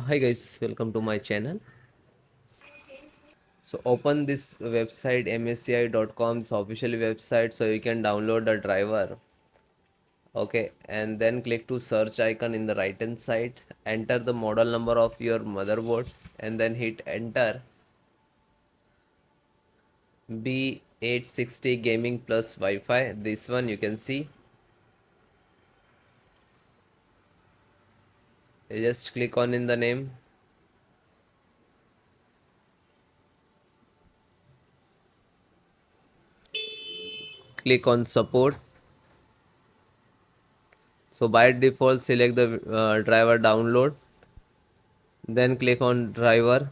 Hi guys, welcome to my channel. So open this website msci.com's official website so you can download the driver. Okay, and then click to search icon in the right hand side. Enter the model number of your motherboard and then hit enter. B860 gaming plus Wi-Fi. This one you can see. You just click on in the name. Click on support. So by default select the driver download. Then click on driver.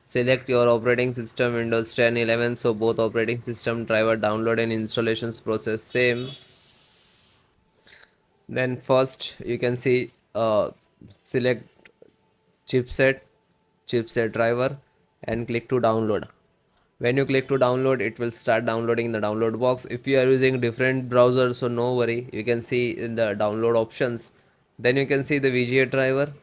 Select your operating system Windows 10, 11. So both operating system driver download and installations process same. Then first you can see select chipset, chipset driver and click to download. When you click to download, it will start downloading the download box. If you are using different browsers, so no worry, you can see in the download options. Then you can see the VGA driver.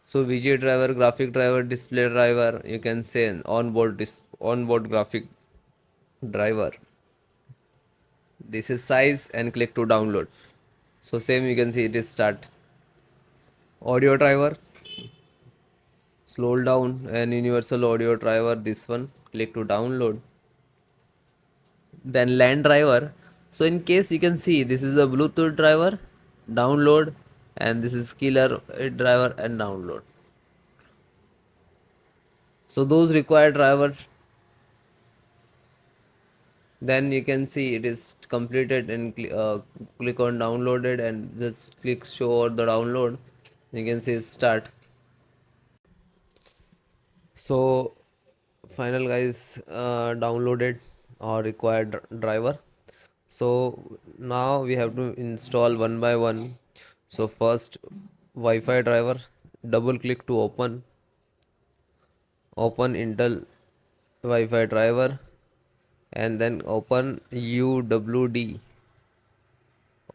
So VGA driver, graphic driver, display driver, you can say onboard graphic driver. This is size and click to download. So same you can see it is start. Audio driver, slow down and universal audio driver, this one click to download. Then LAN driver. So in case you can see this is a Bluetooth driver, download, and this is killer driver and download. So those required driver, then you can see it is completed and click on downloaded and just click show the download. You can see start. So final guys, downloaded or required driver. So now we have to install one by one. So first Wi-Fi driver, double click to open Intel Wi-Fi driver and then open UWD,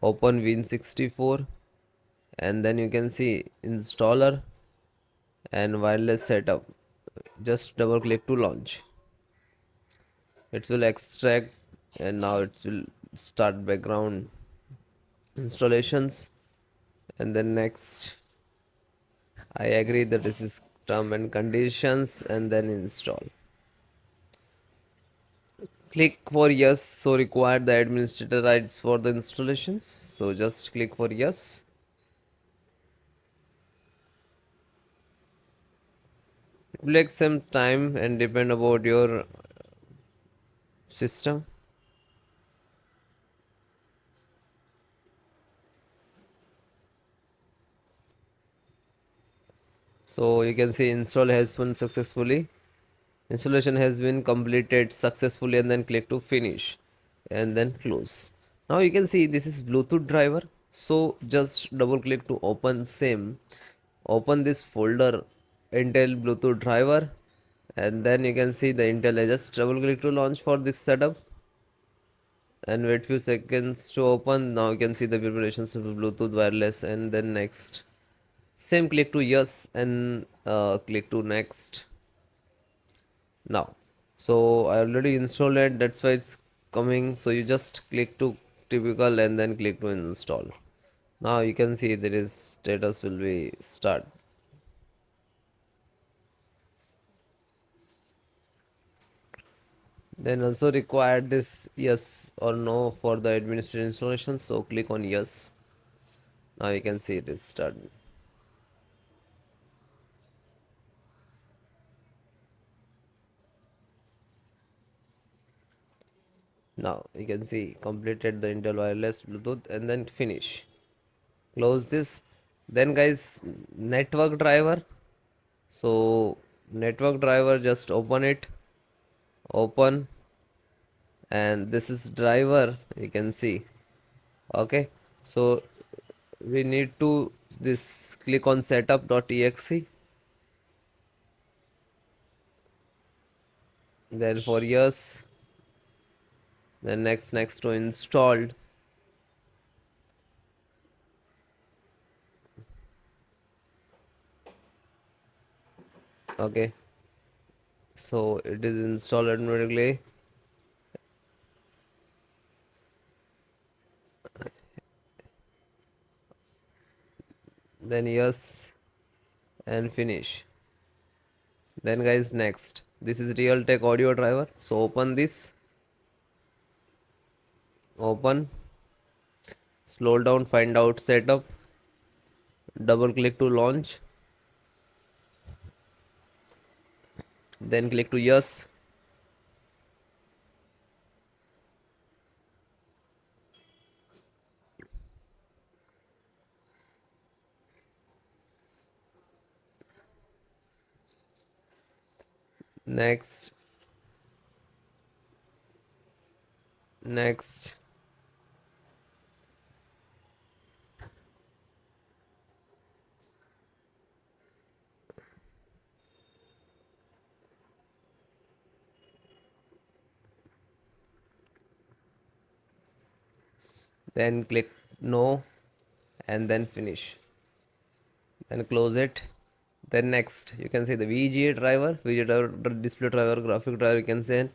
open Win64 and then you can see installer and wireless setup. Just double click to launch. It will extract and now it will start background installations and then next I agree that this is term and conditions and then install. Click for yes, so require the administrator rights for the installations, so just click for yes. It will take some time and depend about your system. So you can see install has been successfully, installation has been completed successfully and then click to finish and then close. Now you can see this is Bluetooth driver, so just double click to open same, open this folder Intel Bluetooth driver and then you can see the Intel. I just double click to launch for this setup and wait few seconds to open. Now you can see the preparations of Bluetooth wireless and then next, same click to yes and click to next. Now so I already installed it, that's why it's coming. So you just click to typical and then click to install. Now you can see there is status will be start. Then also required this yes or no for the administrative installation, so click on yes. Now you can see it is started. Now you can see completed the Intel wireless Bluetooth and then finish. Close this. Then guys, network driver. So network driver, just open it, open, and this is driver you can see. Okay, so we need to this click on setup.exe, then for yes, then next to installed. Okay, so it is installed automatically. Then yes, and finish. Then guys, next, this is Realtek audio driver. So open this, open, scroll down, find out setup, double click to launch, then click to yes. Next, next, then click no, and then finish. Then close it. Then next, you can see the VGA driver, display driver, graphic driver. You can say.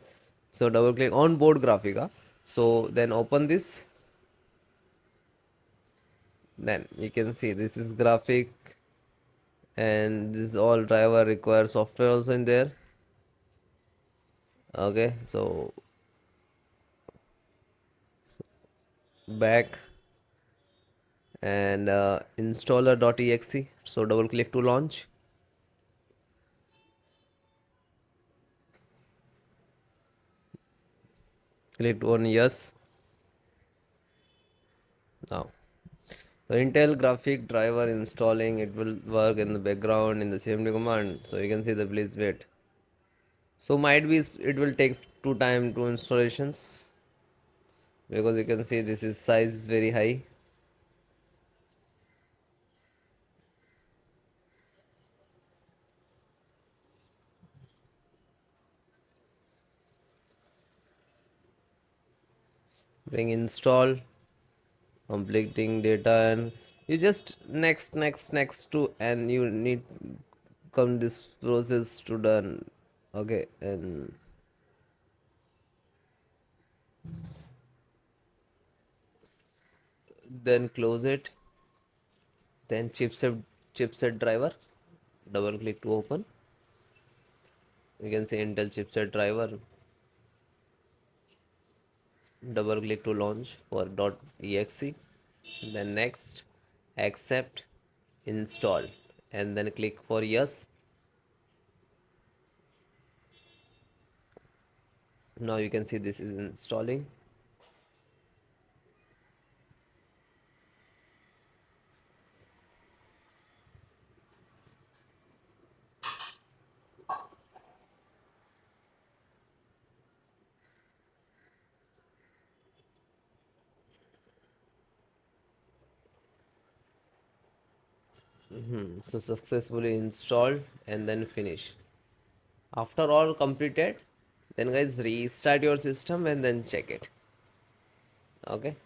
So double click on board graphic. So then open this. Then you can see this is graphic, and this all driver requires software also in there. Okay, so back and installer.exe. So double click to launch. Click on yes. Now the Intel graphic driver installing, it will work in the background in the CMD command. So you can see the please wait. So might be it will take two time to installations, because you can see this is size is very high. Bring install, completing data, and you just next to, and you need come this process to done. Okay, and then close it. Then chipset driver, double click to open. You can see Intel chipset driver, double click to launch for .exe. Then next, accept, install, and then click for yes. Now you can see this is installing. So successfully installed, and then finish. After all completed, then guys restart your system and then check it. Okay.